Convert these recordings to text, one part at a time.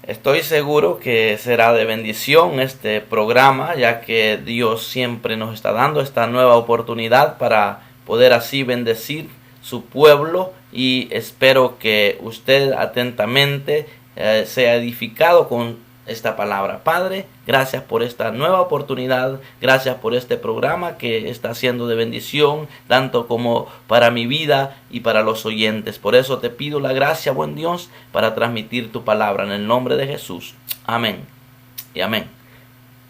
Estoy seguro que será de bendición este programa, ya que Dios siempre nos está dando esta nueva oportunidad para poder así bendecir su pueblo, y espero que usted atentamente sea edificado con esta palabra. Padre, gracias por esta nueva oportunidad, gracias por este programa que está siendo de bendición, tanto como para mi vida y para los oyentes. Por eso te pido la gracia, buen Dios, para transmitir tu palabra en el nombre de Jesús. Amén y amén.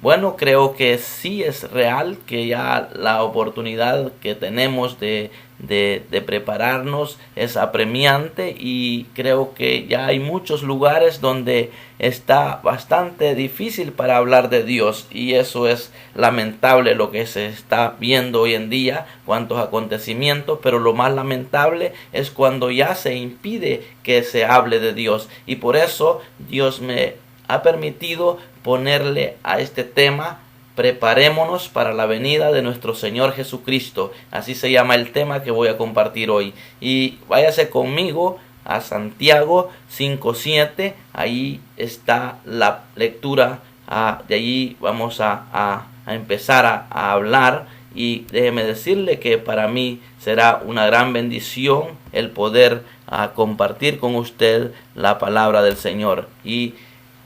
Bueno, creo que sí es real que ya la oportunidad que tenemos de prepararnos es apremiante, y creo que ya hay muchos lugares donde está bastante difícil para hablar de Dios, y eso es lamentable lo que se está viendo hoy en día, cuantos acontecimientos, pero lo más lamentable es cuando ya se impide que se hable de Dios, y por eso Dios me ha permitido ponerle a este tema: preparémonos para la venida de nuestro Señor Jesucristo. Así se llama el tema que voy a compartir hoy. Y váyase conmigo a Santiago 5:7. Ahí está la lectura. De allí vamos a empezar a hablar. Y déjeme decirle que para mí será una gran bendición el poder compartir con usted la palabra del Señor. Y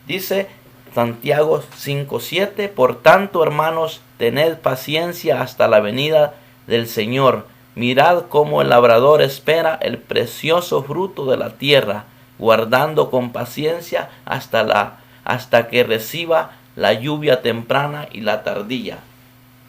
dice Santiago 5:7: por tanto, hermanos, tened paciencia hasta la venida del Señor. Mirad cómo el labrador espera el precioso fruto de la tierra, guardando con paciencia hasta que reciba la lluvia temprana y la tardía.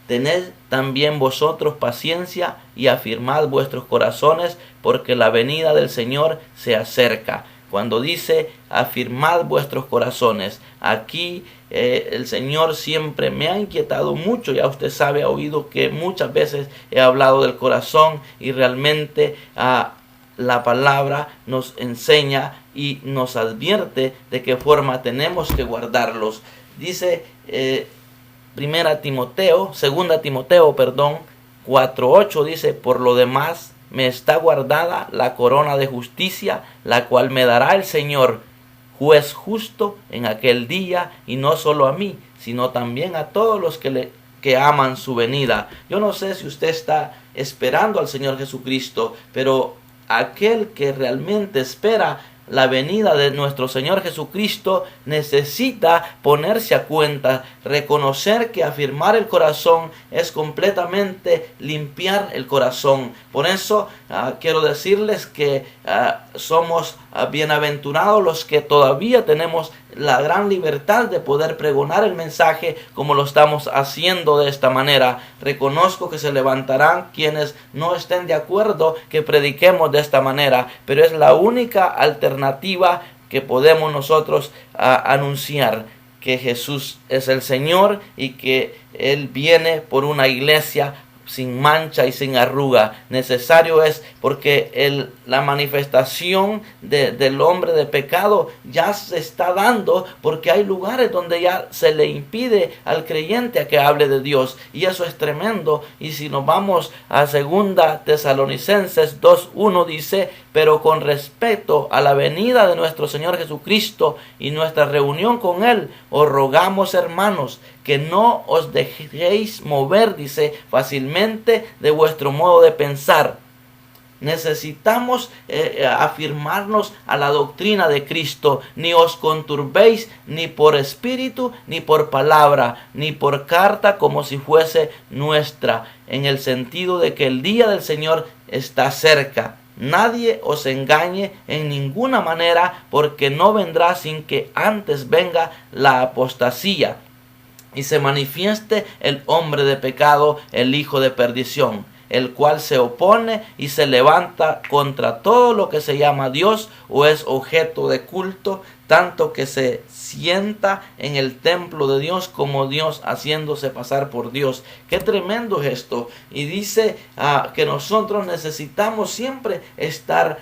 Tened también vosotros paciencia y afirmad vuestros corazones, porque la venida del Señor se acerca. Cuando dice afirmad vuestros corazones, aquí el Señor siempre me ha inquietado mucho. Ya usted sabe, ha oído que muchas veces he hablado del corazón, y realmente la palabra nos enseña y nos advierte de qué forma tenemos que guardarlos. Dice Segunda Timoteo 4:8, dice: por lo demás me está guardada la corona de justicia, la cual me dará el Señor, juez justo, en aquel día, y no solo a mí, sino también a todos los que aman su venida. Yo no sé si usted está esperando al Señor Jesucristo, pero aquel que realmente espera la venida de nuestro Señor Jesucristo necesita ponerse a cuenta, reconocer que afirmar el corazón es completamente limpiar el corazón. Por eso quiero decirles que somos bienaventurados los que todavía tenemos la gran libertad de poder pregonar el mensaje como lo estamos haciendo de esta manera. Reconozco que se levantarán quienes no estén de acuerdo que prediquemos de esta manera, pero es la única alternativa que podemos nosotros anunciar: que Jesús es el Señor y que Él viene por una iglesia sin mancha y sin arruga. Necesario es, porque la manifestación del hombre de pecado ya se está dando, porque hay lugares donde ya se le impide al creyente a que hable de Dios, y eso es tremendo. Y si nos vamos a Segunda Tesalonicenses 2:1, dice: pero con respecto a la venida de nuestro Señor Jesucristo y nuestra reunión con Él, os rogamos, hermanos, que no os dejéis mover, dice, fácilmente de vuestro modo de pensar. Necesitamos afirmarnos a la doctrina de Cristo. Ni os conturbéis, ni por espíritu, ni por palabra, ni por carta, como si fuese nuestra, en el sentido de que el día del Señor está cerca. Nadie os engañe en ninguna manera, porque no vendrá sin que antes venga la apostasía y se manifieste el hombre de pecado, el hijo de perdición, el cual se opone y se levanta contra todo lo que se llama Dios o es objeto de culto, tanto que se sienta en el templo de Dios como Dios, haciéndose pasar por Dios. Qué tremendo es esto. Y dice que nosotros necesitamos siempre estar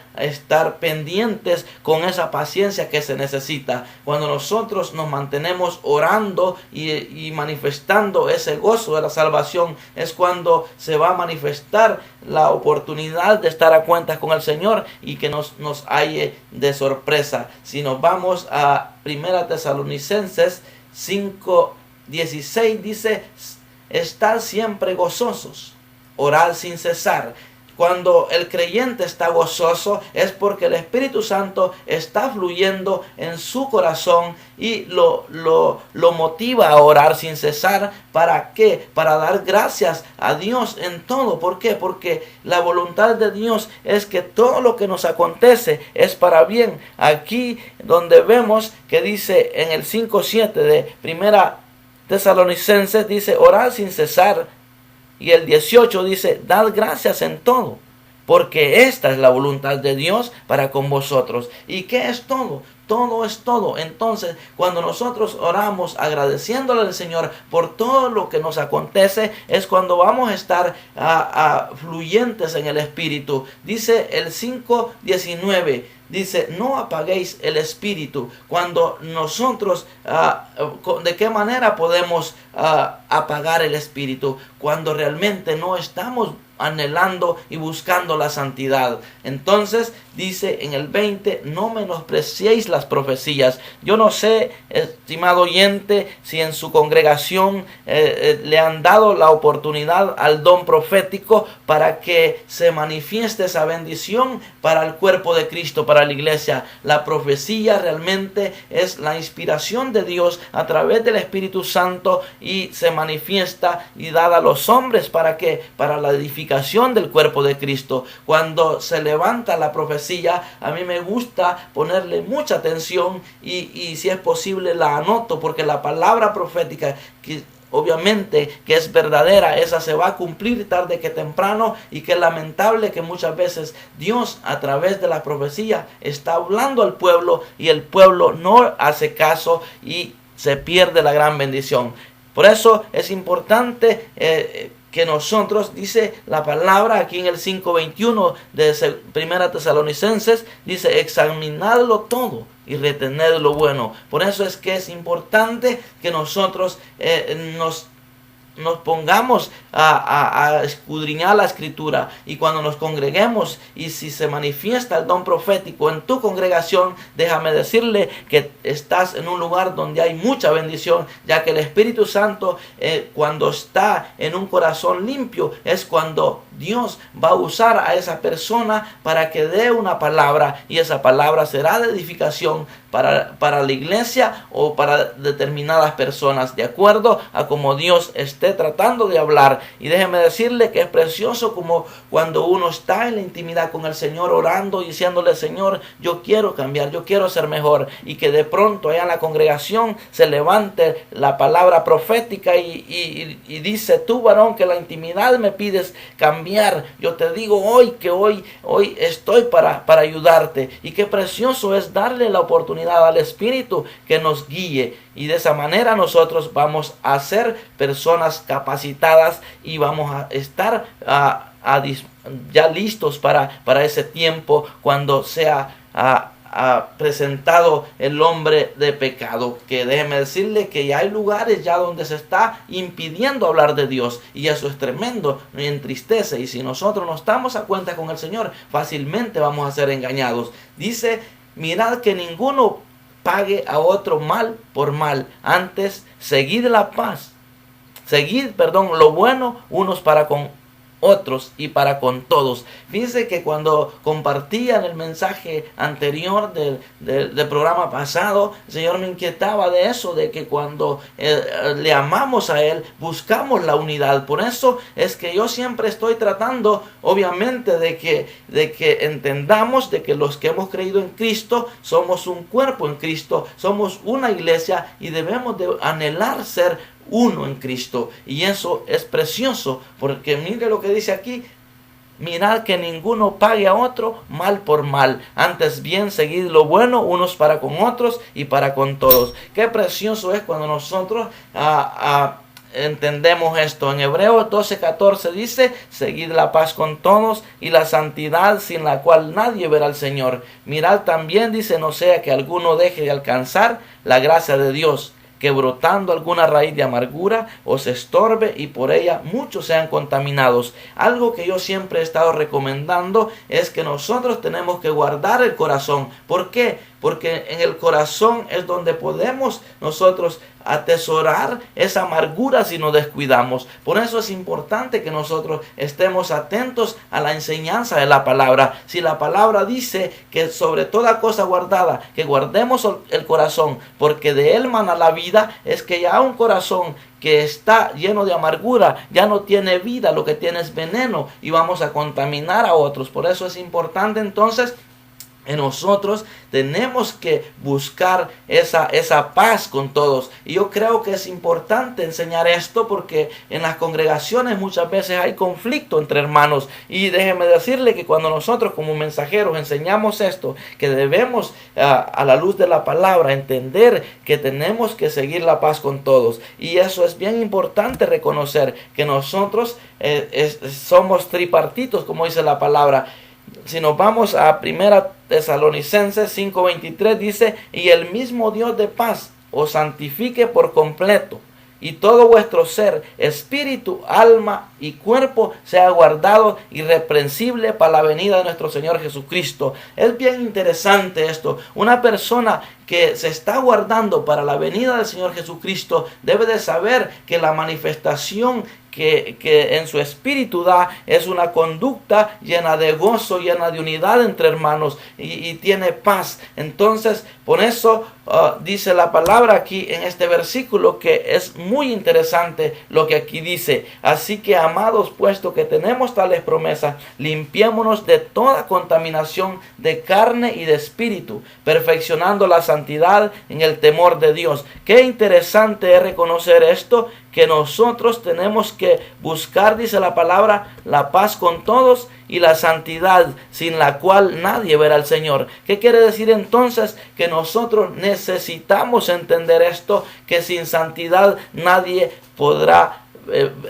pendientes con esa paciencia que se necesita. Cuando nosotros nos mantenemos orando y manifestando ese gozo de la salvación, es cuando se va a manifestar estar la oportunidad de estar a cuentas con el Señor y que nos halle de sorpresa. Si nos vamos a 1 Tesalonicenses 5:16, dice: estad siempre gozosos, orad sin cesar. Cuando el creyente está gozoso es porque el Espíritu Santo está fluyendo en su corazón y lo motiva a orar sin cesar. ¿Para qué? Para dar gracias a Dios en todo. ¿Por qué? Porque la voluntad de Dios es que todo lo que nos acontece es para bien. Aquí donde vemos que dice en el 5:7 de 1 Tesalonicenses, dice: orad sin cesar. Y el 18 dice: dad gracias en todo, porque esta es la voluntad de Dios para con vosotros. ¿Y qué es todo? Todo es todo. Entonces, cuando nosotros oramos agradeciéndole al Señor por todo lo que nos acontece, es cuando vamos a estar fluyentes en el Espíritu. Dice el 5:19, dice: no apaguéis el Espíritu. Cuando nosotros, ¿de qué manera podemos apagar el Espíritu? Cuando realmente no estamos anhelando y buscando la santidad. Entonces dice en el 20: no menospreciéis las profecías. Yo no sé, estimado oyente, si en su congregación le han dado la oportunidad al don profético para que se manifieste esa bendición para el cuerpo de Cristo, para la iglesia. La profecía realmente es la inspiración de Dios a través del Espíritu Santo y se manifiesta y dada a los hombres. ¿Para qué? Para la edificación del cuerpo de Cristo. Cuando se levanta la profecía, a mí me gusta ponerle mucha atención y si es posible la anoto, porque la palabra profética, que obviamente que es verdadera, esa se va a cumplir tarde que temprano, y que es lamentable que muchas veces Dios a través de la profecía está hablando al pueblo y el pueblo no hace caso y se pierde la gran bendición. Por eso es importante que nosotros, dice la palabra aquí en el 5:21 de 1 Tesalonicenses, dice: examinadlo todo y retened lo bueno. Por eso es que es importante que nosotros nos pongamos a escudriñar la escritura, y cuando nos congreguemos y si se manifiesta el don profético en tu congregación, déjame decirle que estás en un lugar donde hay mucha bendición, ya que el Espíritu Santo cuando está en un corazón limpio es cuando Dios va a usar a esa persona para que dé una palabra, y esa palabra será de edificación para la iglesia o para determinadas personas, de acuerdo a como Dios esté tratando de hablar. Y déjeme decirle que es precioso como cuando uno está en la intimidad con el Señor, orando y diciéndole: Señor, yo quiero cambiar, yo quiero ser mejor, y que de pronto allá en la congregación se levante la palabra profética y dice: tú, varón, que la intimidad me pides cambiar, yo te digo hoy que hoy estoy para ayudarte. Y qué precioso es darle la oportunidad al Espíritu que nos guíe, y de esa manera nosotros vamos a ser personas capacitadas y vamos a estar ya listos para ese tiempo cuando sea presentado el hombre de pecado. Que déjeme decirle que ya hay lugares ya donde se está impidiendo hablar de Dios, y eso es tremendo, me entristece, y si nosotros no estamos a cuenta con el Señor, fácilmente vamos a ser engañados. Dice: mirad que ninguno pague a otro mal por mal, antes seguid la paz, lo bueno unos para con otros y para con todos. Fíjense que cuando compartían el mensaje anterior del programa pasado, el Señor me inquietaba de eso, de que cuando le amamos a Él, buscamos la unidad. Por eso es que yo siempre estoy tratando, obviamente, de que entendamos de que los que hemos creído en Cristo somos un cuerpo en Cristo, somos una iglesia, y debemos de anhelar ser uno en Cristo. Y eso es precioso, porque mire lo que dice aquí: mirad que ninguno pague a otro mal por mal, antes bien seguid lo bueno unos para con otros y para con todos. Qué precioso es cuando nosotros entendemos esto. En Hebreos 12:14 dice: seguid la paz con todos y la santidad, sin la cual nadie verá al Señor. Mirad también, dice, no sea que alguno deje de alcanzar la gracia de Dios, que brotando alguna raíz de amargura os estorbe y por ella muchos sean contaminados. Algo que yo siempre he estado recomendando es que nosotros tenemos que guardar el corazón. ¿Por qué? Porque en el corazón es donde podemos nosotros atesorar esa amargura si nos descuidamos. Por eso es importante que nosotros estemos atentos a la enseñanza de la palabra. Si la palabra dice que sobre toda cosa guardada, que guardemos el corazón, porque de él mana la vida, es que ya un corazón que está lleno de amargura ya no tiene vida, lo que tiene es veneno y vamos a contaminar a otros. Por eso es importante entonces en nosotros tenemos que buscar esa paz con todos. Y yo creo que es importante enseñar esto porque en las congregaciones muchas veces hay conflicto entre hermanos. Y déjeme decirle que cuando nosotros como mensajeros enseñamos esto, que debemos a la luz de la palabra entender que tenemos que seguir la paz con todos. Y eso es bien importante reconocer que nosotros somos tripartitos, como dice la palabra. Si nos vamos a 1 Tesalonicenses 5:23 dice, y el mismo Dios de paz os santifique por completo, y todo vuestro ser, espíritu, alma y cuerpo sea guardado irreprensible para la venida de nuestro Señor Jesucristo. Es bien interesante esto. Una persona que se está guardando para la venida del Señor Jesucristo debe de saber que la manifestación que en su espíritu da es una conducta llena de gozo, llena de unidad entre hermanos y tiene paz. Entonces, por eso dice la palabra aquí en este versículo que es muy interesante lo que aquí dice. Así que, amados, puesto que tenemos tales promesas, limpiémonos de toda contaminación de carne y de espíritu, perfeccionando la santidad en el temor de Dios. Qué interesante es reconocer esto, que nosotros tenemos que buscar, dice la palabra, la paz con todos y la santidad, sin la cual nadie verá al Señor. ¿Qué quiere decir entonces? Que nosotros necesitamos entender esto, que sin santidad nadie podrá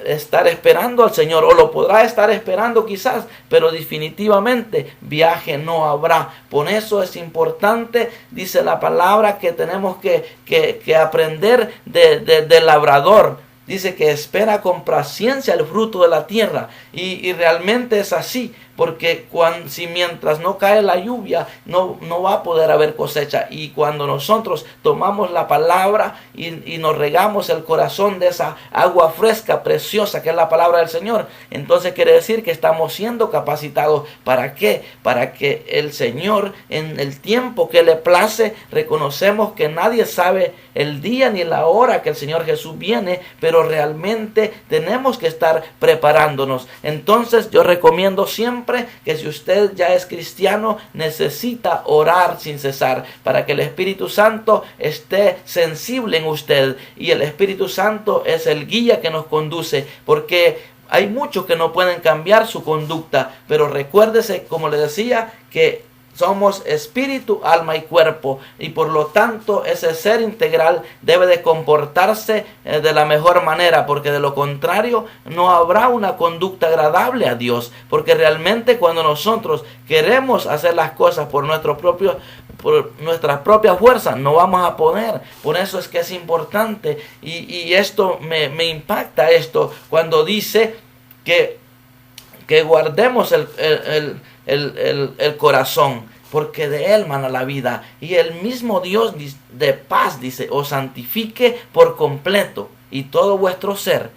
estar esperando al Señor, o lo podrá estar esperando quizás, pero definitivamente viaje no habrá. Por eso es importante, dice la palabra, que tenemos que aprender del labrador. Dice que espera con paciencia el fruto de la tierra. Y realmente es así. Porque si mientras no cae la lluvia, no va a poder haber cosecha. Y cuando nosotros tomamos la palabra y nos regamos el corazón de esa agua fresca, preciosa, que es la palabra del Señor, entonces quiere decir que estamos siendo capacitados. ¿Para qué? Para que el Señor, en el tiempo que le place, reconocemos que nadie sabe el día ni la hora que el Señor Jesús viene, pero realmente tenemos que estar preparándonos. Entonces yo recomiendo siempre que si usted ya es cristiano, necesita orar sin cesar para que el Espíritu Santo esté sensible en usted, y el Espíritu Santo es el guía que nos conduce, porque hay muchos que no pueden cambiar su conducta, pero recuérdese, como le decía, que somos espíritu, alma y cuerpo, y por lo tanto ese ser integral debe de comportarse de la mejor manera, porque de lo contrario no habrá una conducta agradable a Dios, porque realmente cuando nosotros queremos hacer las cosas por nuestras propias fuerzas, no vamos a poder. Por eso es que es importante, y esto me impacta esto, cuando dice que guardemos el corazón, porque de él mana la vida, y el mismo Dios de paz, dice, os santifique por completo, y todo vuestro ser,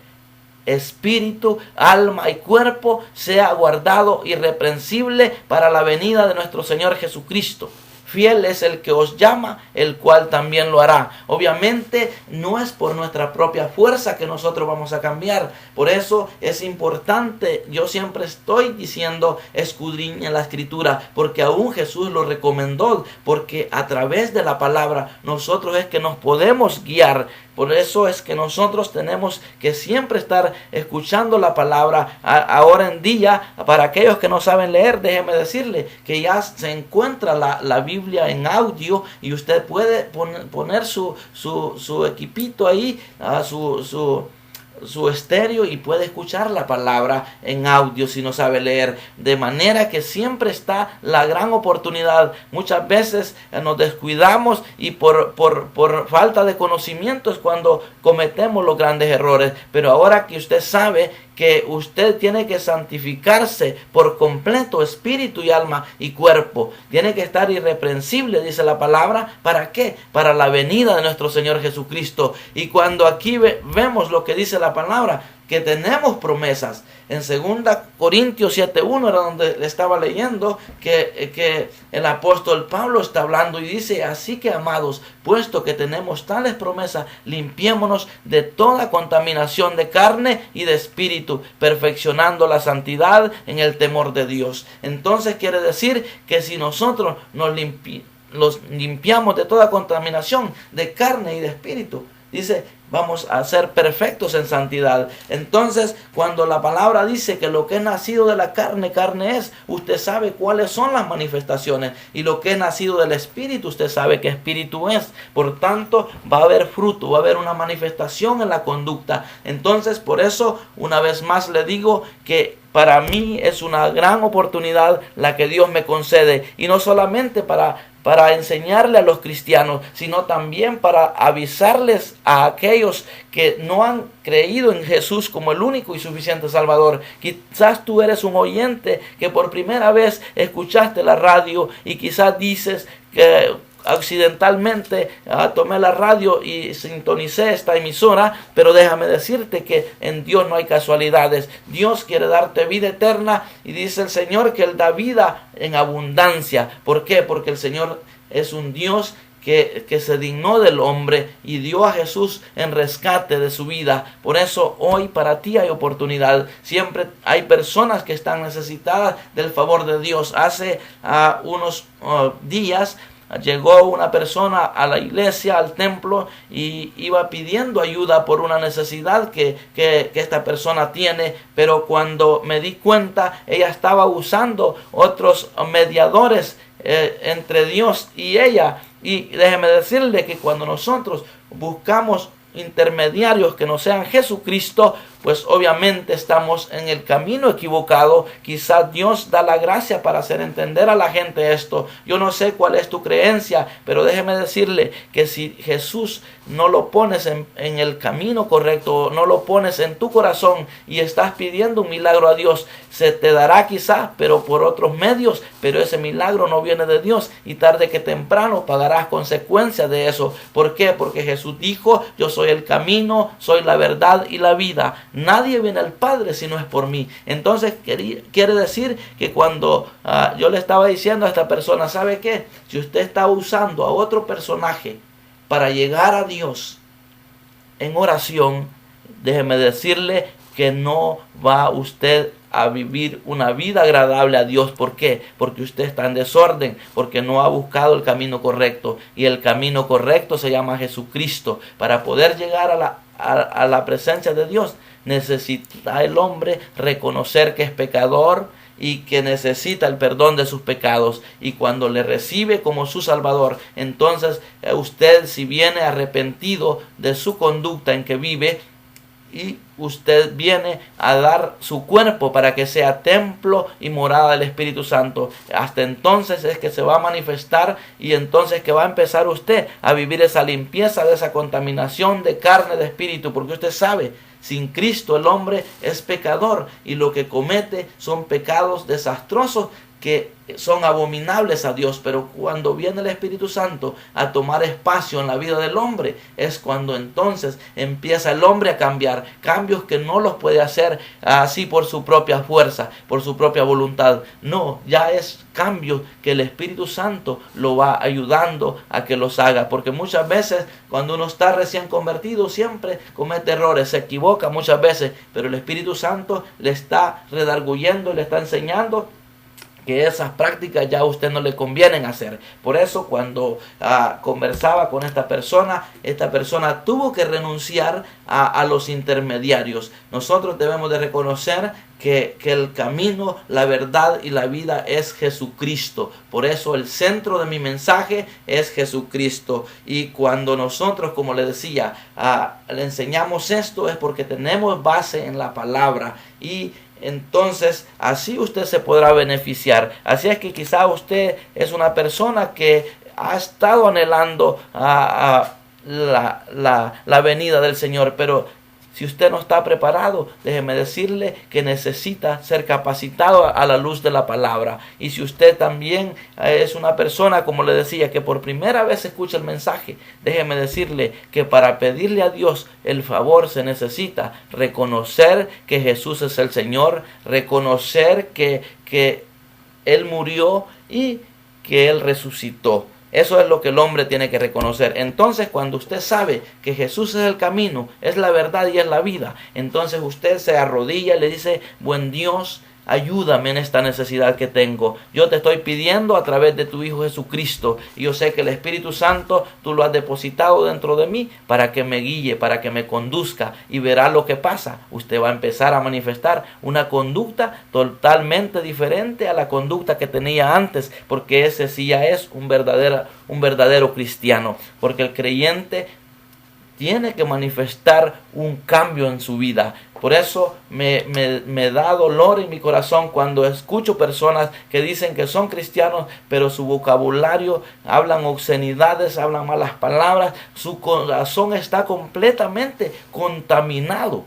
espíritu, alma y cuerpo sea guardado irreprensible para la venida de nuestro Señor Jesucristo. Fiel es el que os llama, el cual también lo hará. Obviamente no es por nuestra propia fuerza que nosotros vamos a cambiar. Por eso es importante, yo siempre estoy diciendo, escudriña la Escritura, porque aún Jesús lo recomendó, porque a través de la palabra nosotros es que nos podemos guiar. Por eso es que nosotros tenemos que siempre estar escuchando la palabra. Ahora en día, para aquellos que no saben leer, déjeme decirle que ya se encuentra la Biblia en audio, y usted puede poner su equipito ahí, su estéreo y puede escuchar la palabra en audio si no sabe leer. De manera que siempre está la gran oportunidad. Muchas veces nos descuidamos y por falta de conocimiento es cuando cometemos los grandes errores. Pero ahora que usted sabe que usted tiene que santificarse por completo, espíritu y alma y cuerpo. Tiene que estar irreprensible, dice la palabra. ¿Para qué? Para la venida de nuestro Señor Jesucristo. Y cuando aquí vemos lo que dice la palabra, que tenemos promesas. En 2 Corintios 7:1 era donde le estaba leyendo que el apóstol Pablo está hablando y dice: así que, amados, puesto que tenemos tales promesas, limpiémonos de toda contaminación de carne y de espíritu, perfeccionando la santidad en el temor de Dios. Entonces quiere decir que si nosotros nos limpiamos de toda contaminación de carne y de espíritu, dice, vamos a ser perfectos en santidad. Entonces, cuando la palabra dice que lo que es nacido de la carne, carne es, usted sabe cuáles son las manifestaciones. Y lo que es nacido del espíritu, usted sabe qué espíritu es. Por tanto, va a haber fruto, va a haber una manifestación en la conducta. Entonces, por eso, una vez más le digo que para mí es una gran oportunidad la que Dios me concede. Y no solamente para enseñarle a los cristianos, sino también para avisarles a aquellos que no han creído en Jesús como el único y suficiente Salvador. Quizás tú eres un oyente que por primera vez escuchaste la radio y quizás dices que accidentalmente tomé la radio y sintonicé esta emisora, pero déjame decirte que en Dios no hay casualidades. Dios quiere darte vida eterna y dice el Señor que Él da vida en abundancia. ¿Por qué? Porque el Señor es un Dios que se dignó del hombre y dio a Jesús en rescate de su vida. Por eso hoy para ti hay oportunidad. Siempre hay personas que están necesitadas del favor de Dios. Hace unos días llegó una persona a la iglesia, al templo, y iba pidiendo ayuda por una necesidad que esta persona tiene, pero cuando me di cuenta, ella estaba usando otros mediadores entre Dios y ella. Y déjeme decirle que cuando nosotros buscamos intermediarios que no sean Jesucristo, pues obviamente estamos en el camino equivocado. Quizás Dios da la gracia para hacer entender a la gente esto. Yo no sé cuál es tu creencia, pero déjeme decirle que si Jesús no lo pones en el camino correcto, no lo pones en tu corazón y estás pidiendo un milagro a Dios, se te dará quizás, pero por otros medios, pero ese milagro no viene de Dios y tarde que temprano pagarás consecuencias de eso. ¿Por qué? Porque Jesús dijo: yo soy el camino, soy la verdad y la vida. Nadie viene al Padre si no es por mí. Entonces quiere decir que cuando yo le estaba diciendo a esta persona, ¿sabe qué? Si usted está usando a otro personaje para llegar a Dios en oración, déjeme decirle que no va usted a vivir una vida agradable a Dios. ¿Por qué? Porque usted está en desorden, porque no ha buscado el camino correcto, y el camino correcto se llama Jesucristo. Para poder llegar a la presencia de Dios, necesita el hombre reconocer que es pecador y que necesita el perdón de sus pecados, y cuando le recibe como su Salvador, entonces usted, si viene arrepentido de su conducta en que vive, y usted viene a dar su cuerpo para que sea templo y morada del Espíritu Santo, hasta entonces es que se va a manifestar, y entonces que va a empezar usted a vivir esa limpieza de esa contaminación de carne, de espíritu, porque usted sabe, sin Cristo el hombre es pecador y lo que comete son pecados desastrosos que son abominables a Dios. Pero cuando viene el Espíritu Santo a tomar espacio en la vida del hombre, es cuando entonces empieza el hombre a cambiar, cambios que no los puede hacer así por su propia fuerza, por su propia voluntad. No, ya es cambios que el Espíritu Santo lo va ayudando a que los haga, porque muchas veces cuando uno está recién convertido siempre comete errores, se equivoca muchas veces, pero el Espíritu Santo le está redarguyendo, le está enseñando que esas prácticas ya a usted no le convienen hacer. Por eso cuando conversaba con esta persona tuvo que renunciar a los intermediarios. Nosotros debemos de reconocer que el camino, la verdad y la vida es Jesucristo. Por eso el centro de mi mensaje es Jesucristo. Y cuando nosotros, como le decía, le enseñamos esto, es porque tenemos base en la palabra. Y entonces así usted se podrá beneficiar. Así es que quizá usted es una persona que ha estado anhelando la venida del Señor, pero si usted no está preparado, déjeme decirle que necesita ser capacitado a la luz de la palabra. Y si usted también es una persona, como le decía, que por primera vez escucha el mensaje, déjeme decirle que para pedirle a Dios el favor se necesita reconocer que Jesús es el Señor, reconocer que Él murió y que Él resucitó. Eso es lo que el hombre tiene que reconocer. Entonces, cuando usted sabe que Jesús es el camino, es la verdad y es la vida, entonces usted se arrodilla y le dice: buen Dios, ayúdame en esta necesidad que tengo. Yo te estoy pidiendo a través de tu Hijo Jesucristo. Y yo sé que el Espíritu Santo tú lo has depositado dentro de mí para que me guíe, para que me conduzca. Y verá lo que pasa. Usted va a empezar a manifestar una conducta totalmente diferente a la conducta que tenía antes. Porque ese sí ya es un verdadero cristiano. Porque el creyente tiene que manifestar un cambio en su vida. Por eso me da dolor en mi corazón cuando escucho personas que dicen que son cristianos, pero su vocabulario hablan obscenidades, hablan malas palabras. Su corazón está completamente contaminado,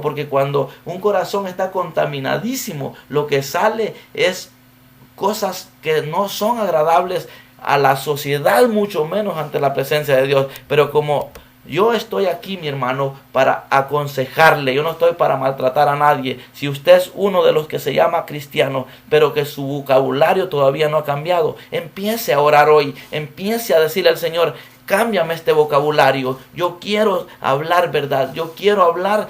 porque cuando un corazón está contaminadísimo, lo que sale es cosas que no son agradables a la sociedad, mucho menos ante la presencia de Dios. Pero como yo estoy aquí, mi hermano, para aconsejarle, yo no estoy para maltratar a nadie. Si usted es uno de los que se llama cristiano, pero que su vocabulario todavía no ha cambiado, empiece a orar hoy, empiece a decirle al Señor: cámbiame este vocabulario, yo quiero hablar verdad, yo quiero hablar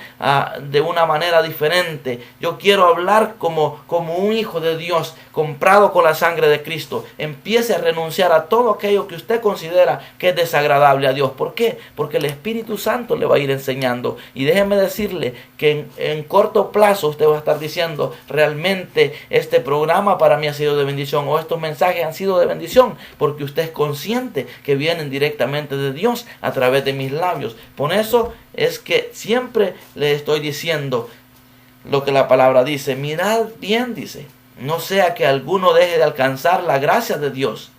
de una manera diferente, yo quiero hablar como un hijo de Dios, comprado con la sangre de Cristo. Empiece a renunciar a todo aquello que usted considera que es desagradable a Dios. ¿Por qué? Porque el Espíritu Santo le va a ir enseñando. Y déjeme decirle que en corto plazo usted va a estar diciendo: realmente este programa para mí ha sido de bendición, o estos mensajes han sido de bendición, porque usted es consciente que vienen directamente de Dios a través de mis labios. Por eso es que siempre le estoy diciendo lo que la palabra dice: mirad bien, dice, no sea que alguno deje de alcanzar la gracia de Dios,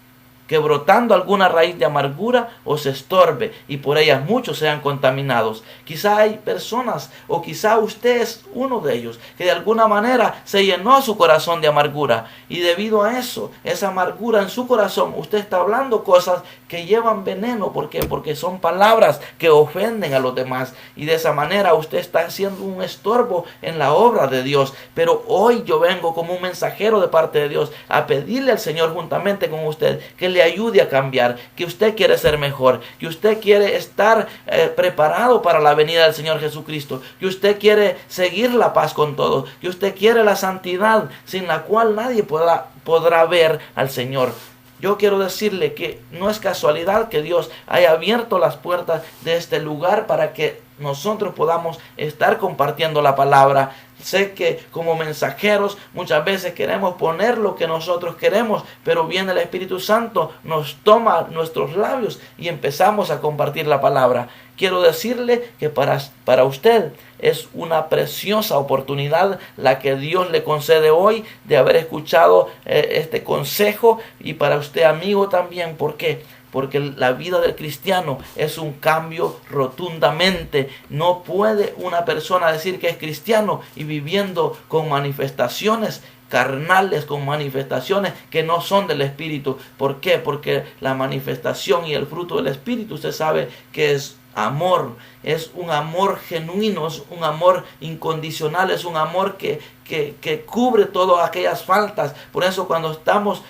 que brotando alguna raíz de amargura os estorbe y por ellas muchos sean contaminados. Quizá hay personas, o quizá usted es uno de ellos, que de alguna manera se llenó su corazón de amargura, y debido a eso, esa amargura en su corazón, usted está hablando cosas que llevan veneno. ¿Por qué? Porque son palabras que ofenden a los demás, y de esa manera usted está haciendo un estorbo en la obra de Dios. Pero hoy yo vengo como un mensajero de parte de Dios a pedirle al Señor, juntamente con usted, que le ayude a cambiar, que usted quiere ser mejor, que usted quiere estar preparado para la venida del Señor Jesucristo, que usted quiere seguir la paz con todos, que usted quiere la santidad sin la cual nadie podrá ver al Señor. Yo quiero decirle que no es casualidad que Dios haya abierto las puertas de este lugar para que nosotros podamos estar compartiendo la palabra. Sé que como mensajeros muchas veces queremos poner lo que nosotros queremos, pero viene el Espíritu Santo, nos toma nuestros labios y empezamos a compartir la palabra. Quiero decirle que para usted es una preciosa oportunidad la que Dios le concede hoy de haber escuchado este consejo, y para usted, amigo, también. ¿Por qué? Porque la vida del cristiano es un cambio rotundamente. No puede una persona decir que es cristiano y viviendo con manifestaciones carnales, con manifestaciones que no son del Espíritu. ¿Por qué? Porque la manifestación y el fruto del Espíritu, usted sabe que es amor, es un amor genuino, es un amor incondicional, es un amor que cubre todas aquellas faltas. Por eso cuando estamos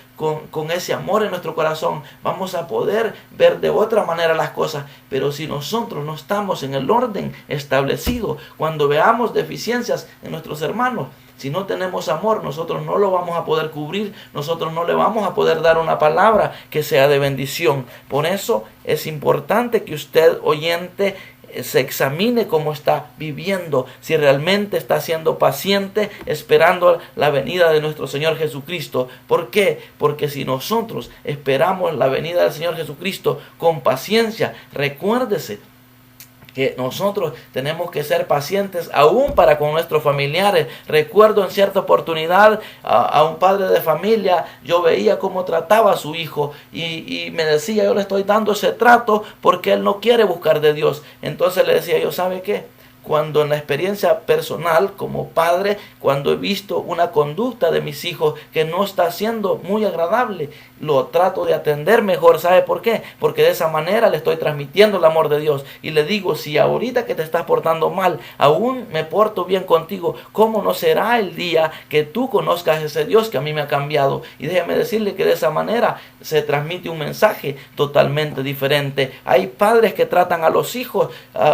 con ese amor en nuestro corazón, vamos a poder ver de otra manera las cosas. Pero si nosotros no estamos en el orden establecido, cuando veamos deficiencias en nuestros hermanos, Si no tenemos amor, nosotros no lo vamos a poder cubrir, nosotros no le vamos a poder dar una palabra que sea de bendición. Por eso es importante que usted, oyente, se examine cómo está viviendo, si realmente está siendo paciente esperando la venida de nuestro Señor Jesucristo. ¿Por qué? Porque si nosotros esperamos la venida del Señor Jesucristo con paciencia, recuérdese que nosotros tenemos que ser pacientes aún para con nuestros familiares. Recuerdo en cierta oportunidad a un padre de familia, yo veía cómo trataba a su hijo y me decía, yo le estoy dando ese trato porque él no quiere buscar de Dios. Entonces le decía yo, ¿sabe qué? Cuando en la experiencia personal como padre, cuando he visto una conducta de mis hijos que no está siendo muy agradable, lo trato de atender mejor. ¿Sabe por qué? Porque de esa manera le estoy transmitiendo el amor de Dios. Y le digo, si ahorita que te estás portando mal, aún me porto bien contigo, ¿cómo no será el día que tú conozcas a ese Dios que a mí me ha cambiado? Y déjeme decirle que de esa manera se transmite un mensaje totalmente diferente. Hay padres que tratan a los hijos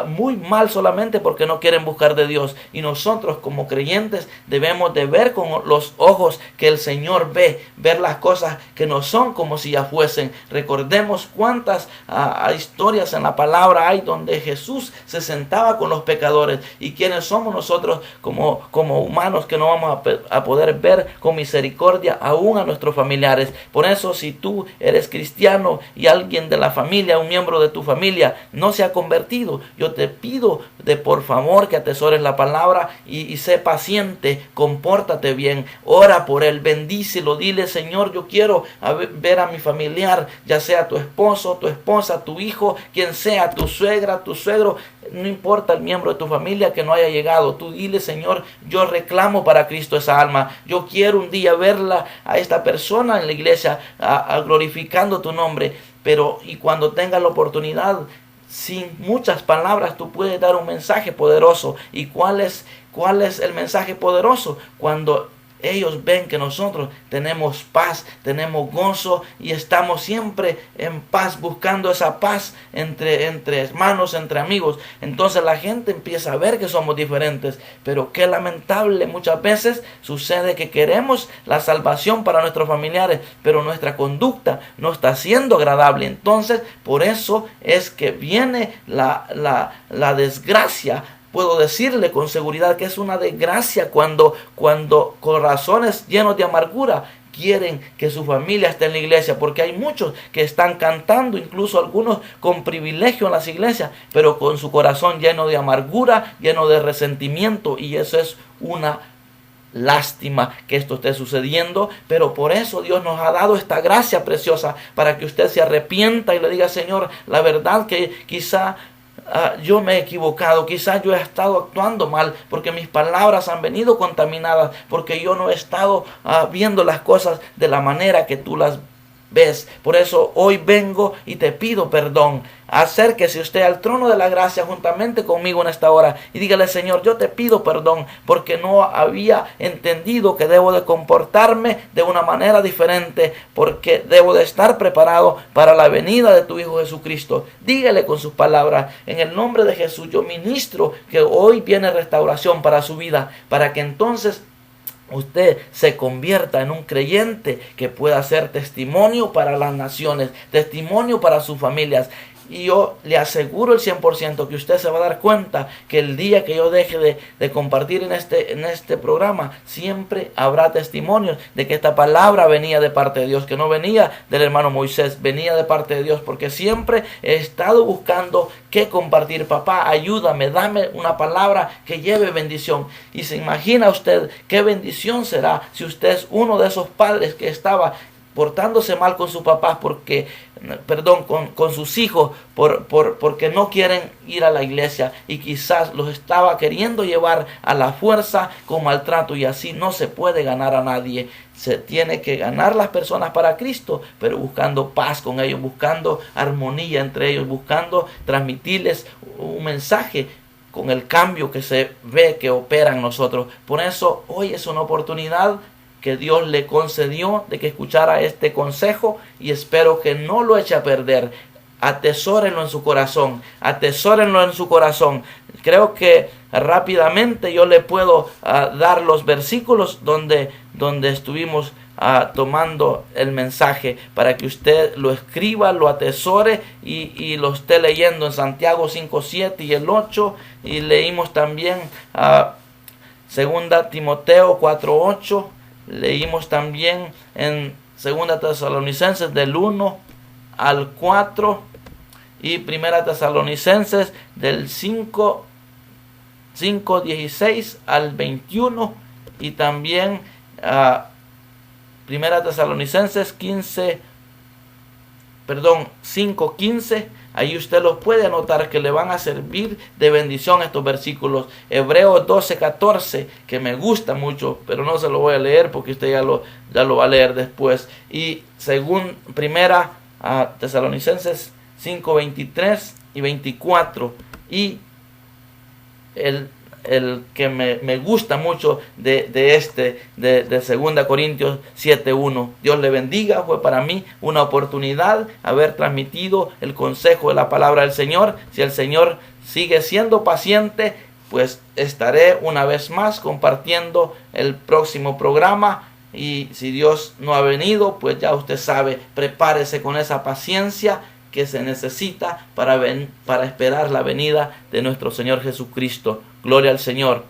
muy mal solamente porque no quieren buscar de Dios, y nosotros como creyentes debemos de ver con los ojos que el Señor ve, ver las cosas que no son como si ya fuesen. Recordemos cuántas historias en la palabra hay donde Jesús se sentaba con los pecadores, y quiénes somos nosotros como humanos que no vamos a poder ver con misericordia aún a nuestros familiares. Por eso, si tú eres cristiano y alguien de la familia, un miembro de tu familia no se ha convertido, yo te pido de por favor que atesores la palabra y sé paciente, compórtate bien, ora por él, bendícelo, dile, Señor, yo quiero ver a mi familiar, ya sea tu esposo, tu esposa, tu hijo, quien sea, tu suegra, tu suegro, no importa el miembro de tu familia que no haya llegado, tú dile, Señor, yo reclamo para Cristo esa alma, yo quiero un día verla a esta persona en la iglesia, glorificando tu nombre. Pero y cuando tengas la oportunidad, sin muchas palabras tú puedes dar un mensaje poderoso. ¿Y cuál es el mensaje poderoso? Cuando ellos ven que nosotros tenemos paz, tenemos gozo y estamos siempre en paz, buscando esa paz entre hermanos, entre amigos. Entonces la gente empieza a ver que somos diferentes. Pero qué lamentable, muchas veces sucede que queremos la salvación para nuestros familiares, pero nuestra conducta no está siendo agradable. Entonces por eso es que viene la desgracia. Puedo decirle con seguridad que es una desgracia cuando corazones llenos de amargura quieren que su familia esté en la iglesia, porque hay muchos que están cantando, incluso algunos con privilegio en las iglesias, pero con su corazón lleno de amargura, lleno de resentimiento, y eso es una lástima que esto esté sucediendo. Pero por eso Dios nos ha dado esta gracia preciosa para que usted se arrepienta y le diga, Señor, la verdad que quizá yo me he equivocado, quizás yo he estado actuando mal porque mis palabras han venido contaminadas, porque yo no he estado viendo las cosas de la manera que tú las ves. Por eso hoy vengo y te pido perdón. Acérquese usted al trono de la gracia juntamente conmigo en esta hora y dígale, Señor, yo te pido perdón porque no había entendido que debo de comportarme de una manera diferente, porque debo de estar preparado para la venida de tu Hijo Jesucristo. Dígale con sus palabras, en el nombre de Jesús, yo ministro que hoy viene restauración para su vida, para que entonces usted se convierta en un creyente que pueda ser testimonio para las naciones, testimonio para sus familias. Y yo le aseguro el 100% que usted se va a dar cuenta que el día que yo deje de compartir en este programa, siempre habrá testimonios de que esta palabra venía de parte de Dios, que no venía del hermano Moisés, venía de parte de Dios, porque siempre he estado buscando qué compartir. Papá, ayúdame, dame una palabra que lleve bendición. Y se imagina usted qué bendición será si usted es uno de esos padres que estaba portándose mal con su papá, con sus hijos, porque no quieren ir a la iglesia, y quizás los estaba queriendo llevar a la fuerza con maltrato, y así no se puede ganar a nadie. Se tiene que ganar las personas para Cristo, pero buscando paz con ellos, buscando armonía entre ellos, buscando transmitirles un mensaje con el cambio que se ve que opera en nosotros. Por eso hoy es una oportunidad que Dios le concedió de que escuchara este consejo, y espero que no lo eche a perder. atesórenlo en su corazón, atesórenlo en su corazón. Creo que rápidamente yo le puedo dar los versículos donde estuvimos tomando el mensaje, para que usted lo escriba, lo atesore y lo esté leyendo en Santiago 5:7 y el 8, y leímos también Segunda Timoteo 4:8, leímos también en Segunda Tesalonicenses del 1 al 4 y Primera Tesalonicenses del 5:16 al 21, y también Primera Tesalonicenses 5:15. Ahí usted los puede anotar, que le van a servir de bendición estos versículos. Hebreos 12:14, que me gusta mucho, pero no se lo voy a leer porque usted ya lo va a leer después. Y según Primera Tesalonicenses 5:23 y 24. Y el que me gusta mucho de 2 Corintios 7:1. Dios le bendiga. Fue para mí una oportunidad haber transmitido el consejo de la palabra del Señor. Si el Señor sigue siendo paciente, pues estaré una vez más compartiendo el próximo programa. Y si Dios no ha venido, pues ya usted sabe, prepárese con esa paciencia que se necesita para esperar la venida de nuestro Señor Jesucristo. Gloria al Señor.